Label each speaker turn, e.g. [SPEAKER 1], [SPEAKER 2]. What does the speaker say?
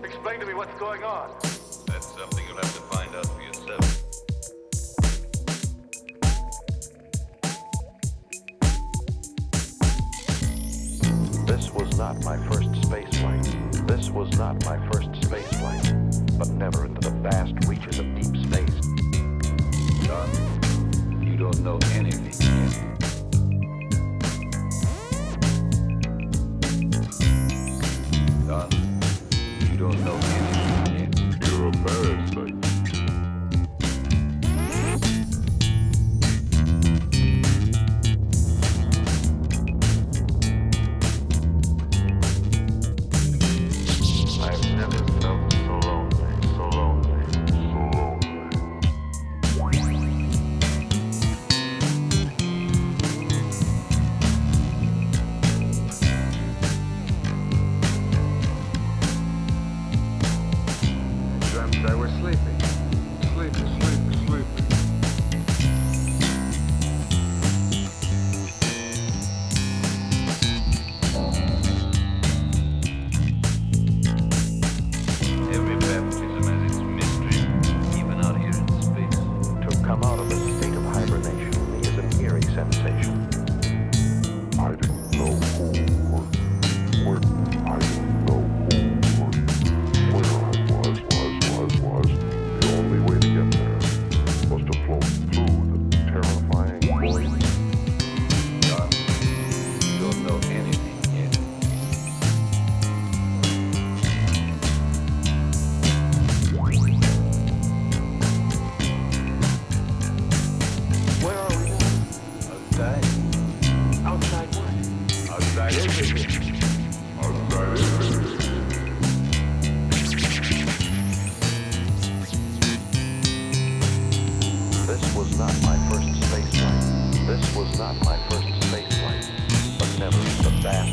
[SPEAKER 1] Explain to me what's going on.
[SPEAKER 2] That's something you'll have to find out for yourself.
[SPEAKER 3] This was not my first space flight. This was not my first space flight, but never into the vast reaches of deep space.
[SPEAKER 2] Don, you don't know anything yet. Don, you don't know anything yet.
[SPEAKER 4] You're a parasite.
[SPEAKER 3] I've never felt so lonely, so lonely, so lonely.
[SPEAKER 4] I dreamt I was sleeping. Sleeping, sleeping, sleeping.
[SPEAKER 2] Every baptism has its mystery, even out here in space.
[SPEAKER 3] To come out of a state of hibernation is an eerie sensation.
[SPEAKER 4] I didn't know who or where. I didn't know who or where I was. The only way to get there was to float through the terrifying void.
[SPEAKER 2] Don, you don't know anything yet.
[SPEAKER 3] Where are we now?
[SPEAKER 2] Outside.
[SPEAKER 3] Outside what?
[SPEAKER 2] Outside everything.
[SPEAKER 4] Outside everything.
[SPEAKER 3] This was not my first space flight. This was not my first space flight, but never the vast